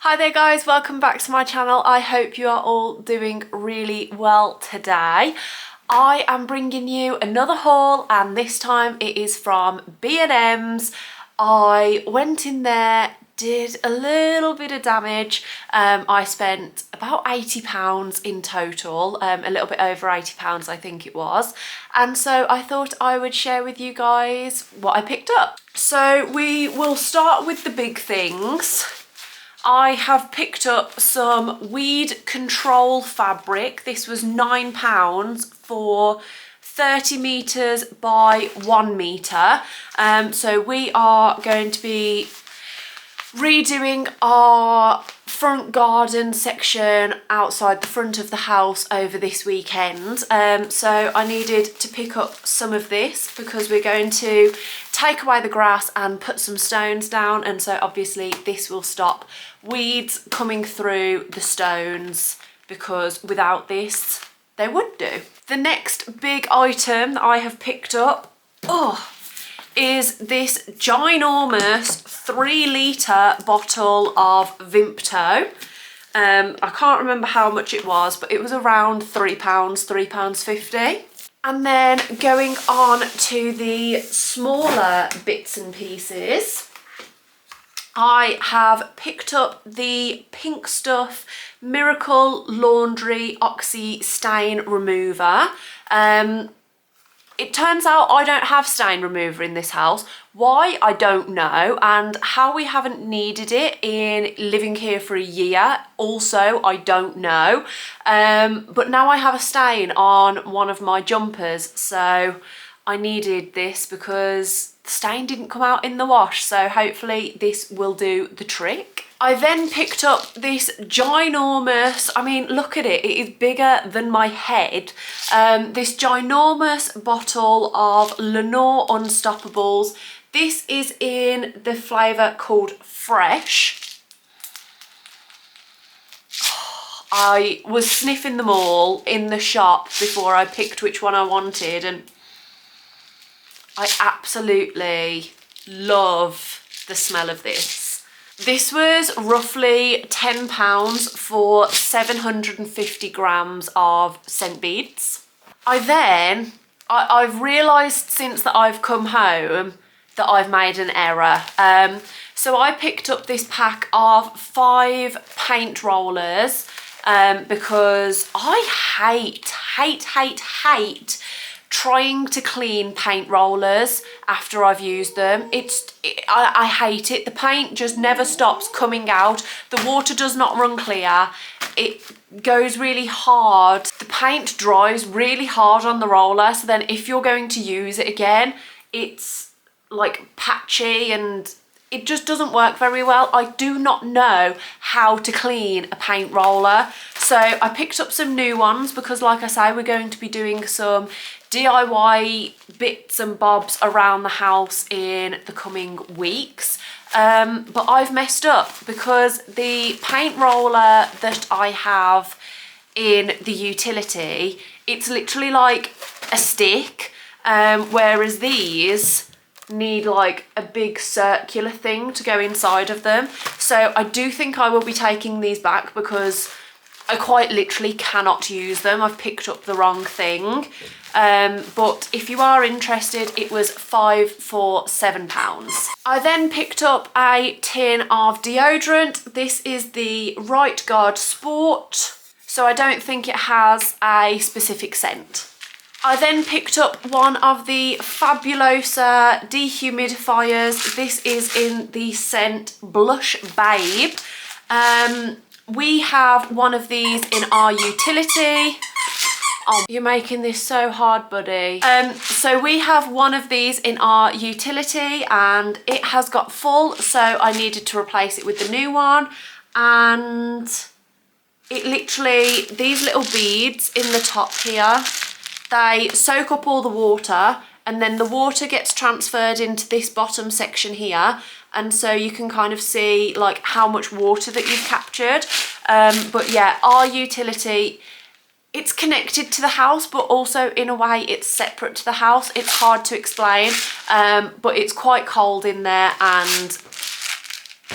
Hi there guys, welcome back to my channel. I hope you are all doing really well today. I am bringing you another haul and this time it is from B&M's. I went in there, did a little bit of damage. I spent about £80 in total, a little bit over £80 I think it was. And so I thought I would share with you guys what I picked up. So we will start with the big things. I have picked up some weed control fabric. This was £9 for 30 metres by 1 metre. So we are going to be redoing our front garden section outside the front of the house over this weekend. So I needed to pick up some of this because we're going to take away the grass and put some stones down, and so obviously this will stop weeds coming through the stones because without this they would do. The next big item that I have picked up is this ginormous 3 litre bottle of Vimto. I can't remember how much it was, but it was around £3, £3.50. And then going on to the smaller bits and pieces, I have picked up the Pink Stuff Miracle Laundry Oxy Stain Remover. It turns out I don't have stain remover in this house. Why, I don't know, and how we haven't needed it in living here for a year, also, I don't know. But now I have a stain on one of my jumpers, so I needed this because the stain didn't come out in the wash, so hopefully this will do the trick. I then picked up this ginormous, I mean, look at it, it is bigger than my head. This ginormous bottle of Lenore Unstoppables. This is in the flavour called Fresh. I was sniffing them all in the shop before I picked which one I wanted, and I absolutely love the smell of this. This was roughly £10 for 750 grams of scent beads. I've realised since that I've come home that I've made an error. So I picked up this pack of 5 paint rollers because I hate trying to clean paint rollers after I've used them. I hate it. The paint just never stops coming out. The water does not run clear. It goes really hard. The paint dries really hard on the roller, so then if you're going to use it again, it's like patchy and it just doesn't work very well. I do not know how to clean a paint roller. So I picked up some new ones because, like I say, we're going to be doing some DIY bits and bobs around the house in the coming weeks. But I've messed up because the paint roller that I have in the utility, it's literally like a stick, whereas these need like a big circular thing to go inside of them. So I do think I will be taking these back because I quite literally cannot use them. I've picked up the wrong thing. But if you are interested, it was 5 for £7. I then picked up a tin of deodorant. This is the Right Guard Sport, so I don't think it has a specific scent. I then picked up one of the Fabulosa dehumidifiers. This is in the scent Blush Babe. We have one of these in our utility. Oh, you're making this so hard, buddy. So we have one of these in our utility and it has got full, so I needed to replace it with the new one. And it literally, these little beads in the top here, they soak up all the water and then the water gets transferred into this bottom section here, and so you can kind of see like how much water that you've captured. But yeah, our utility, it's connected to the house, but also in a way it's separate to the house. It's hard to explain, but it's quite cold in there and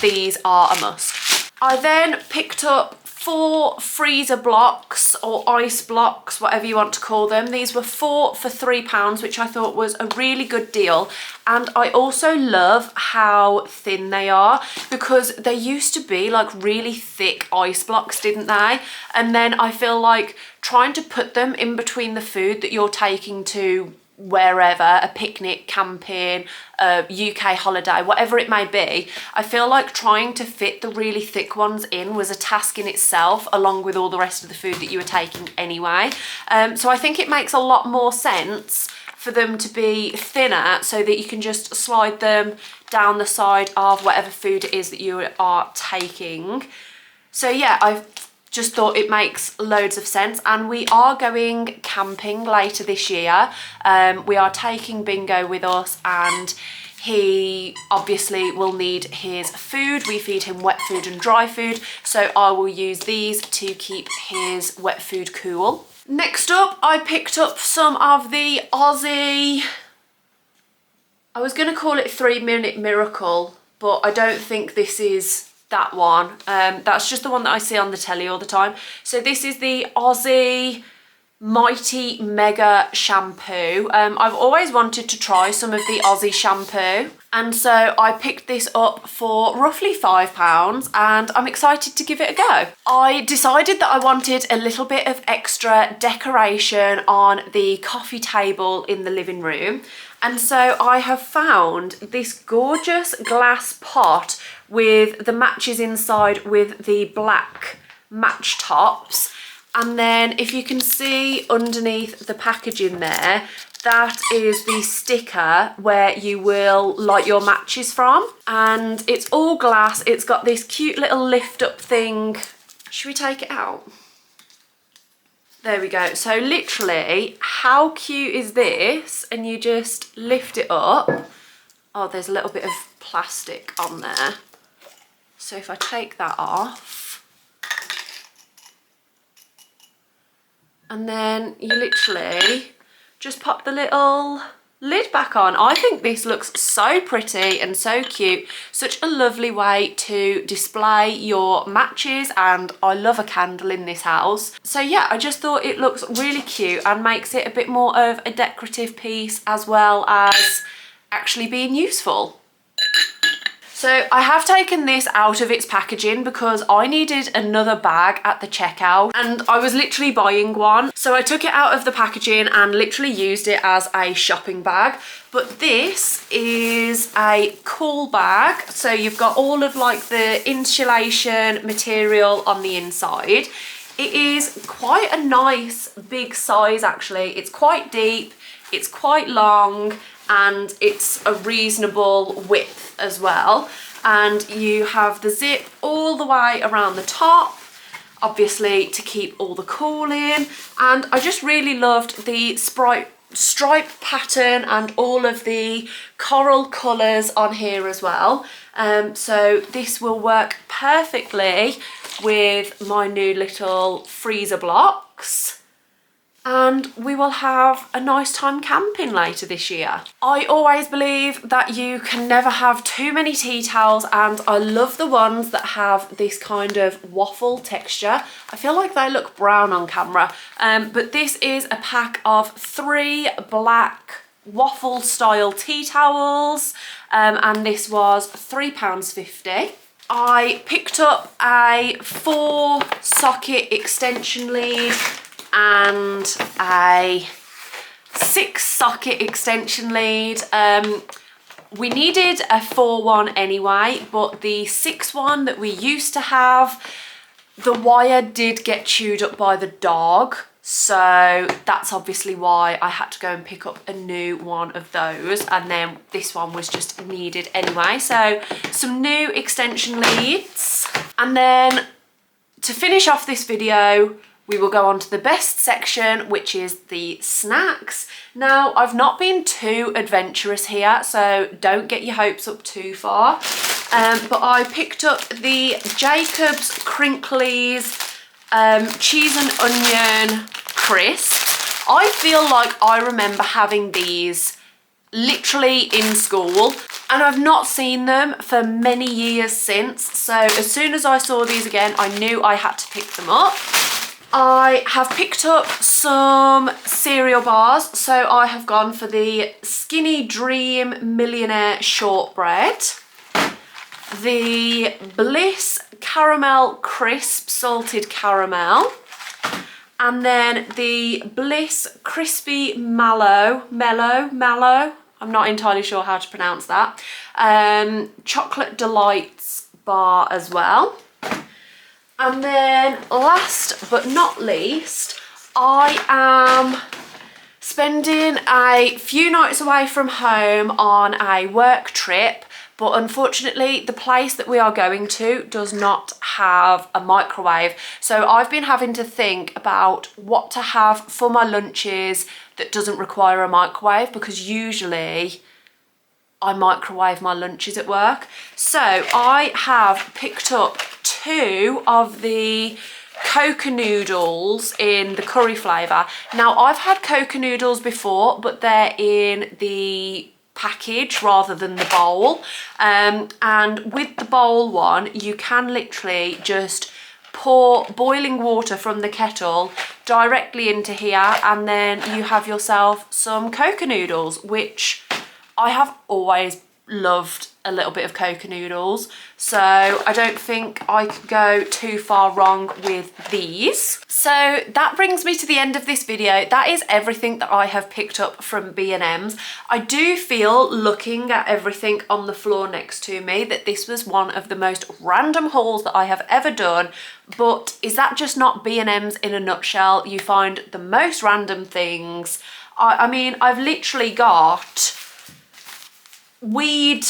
these are a must. I then picked up 4 freezer blocks or ice blocks, whatever you want to call them. These were 4 for £3, which I thought was a really good deal. And I also love how thin they are, because they used to be like really thick ice blocks, didn't they? And then I feel like trying to put them in between the food that you're taking to wherever, a picnic, camping, a UK holiday, whatever it may be, I feel like trying to fit the really thick ones in was a task in itself, along with all the rest of the food that you were taking anyway. So I think it makes a lot more sense for them to be thinner, so that you can just slide them down the side of whatever food it is that you are taking. So yeah, I've just thought it makes loads of sense. And we are going camping later this year. We are taking Bingo with us, and he obviously will need his food. We feed him wet food and dry food, so I will use these to keep his wet food cool. Next up, I picked up some of the Aussie, I was going to call it 3-Minute Miracle, but I don't think this is that one. That's just the one that I see on the telly all the time. So this is the Aussie Mighty Mega Shampoo. I've always wanted to try some of the Aussie shampoo, and so I picked this up for roughly £5, and I'm excited to give it a go. I decided that I wanted a little bit of extra decoration on the coffee table in the living room, and so I have found this gorgeous glass pot with the matches inside with the black match tops. And then if you can see underneath the packaging there, that is the sticker where you will light your matches from. And it's all glass. It's got this cute little lift up thing. Should we take it out? There we go. So literally, how cute is this? And you just lift it up. Oh, there's a little bit of plastic on there. So if I take that off, and then you literally just pop the little lid back on. I think this looks so pretty and so cute. Such a lovely way to display your matches, and I love a candle in this house. So yeah, I just thought it looks really cute and makes it a bit more of a decorative piece as well as actually being useful. So I have taken this out of its packaging because I needed another bag at the checkout, and I was literally buying one. So I took it out of the packaging and literally used it as a shopping bag. But this is a cool bag. So you've got all of like the insulation material on the inside. It is quite a nice big size actually. It's quite deep, it's quite long, and it's a reasonable width as well. And you have the zip all the way around the top, obviously to keep all the cool in. And I just really loved the stripe pattern and all of the coral colours on here as well. So this will work perfectly with my new little freezer blocks. And we will have a nice time camping later this year. I always believe that you can never have too many tea towels, and I love the ones that have this kind of waffle texture. I feel like they look brown on camera, but this is a pack of 3 black waffle style tea towels, and this was £3.50. I picked up a 4 socket extension lead and a 6 socket extension lead. We needed a 4 one anyway, but the 6 one that we used to have, the wire did get chewed up by the dog, so that's obviously why I had to go and pick up a new one of those, and then this one was just needed anyway. So some new extension leads, and then to finish off this video, we will go on to the best section, which is the snacks. Now, I've not been too adventurous here, so don't get your hopes up too far. But I picked up the Jacob's Crinklies cheese and onion crisps. I feel like I remember having these literally in school. and I've not seen them for many years since. So as soon as I saw these again, I knew I had to pick them up. I have picked up some cereal bars. So I have gone for the Skinny Dream Millionaire Shortbread, the Bliss Caramel Crisp Salted Caramel, and then the Bliss Crispy Mallow, I'm not entirely sure how to pronounce that, Chocolate Delights bar as well. And then last but not least, I am spending a few nights away from home on a work trip, but unfortunately the place that we are going to does not have a microwave. So I've been having to think about what to have for my lunches that doesn't require a microwave, because usually I microwave my lunches at work. So I have picked up 2 of the Coca noodles in the curry flavour. Now I've had Coca noodles before, but they're in the package rather than the bowl. And with the bowl one, you can literally just pour boiling water from the kettle directly into here, and then you have yourself some Coca noodles, which I have always loved a little bit of Coca noodles, so I don't think I could go too far wrong with these. So that brings me to the end of this video. That is everything that I have picked up from B&M's. I do feel, looking at everything on the floor next to me, that this was one of the most random hauls that I have ever done, but is that just not B&M's in a nutshell? You find the most random things. I mean, I've literally got weed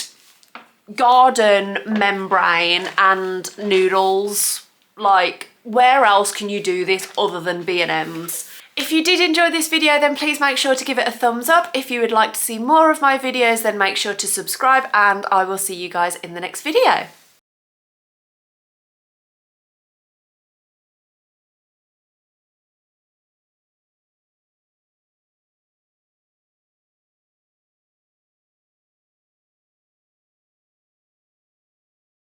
garden membrane and noodles. Like, where else can you do this other than B&M's? If you did enjoy this video, then please make sure to give it a thumbs up. If you would like to see more of my videos, then make sure to subscribe, and I will see you guys in the next video.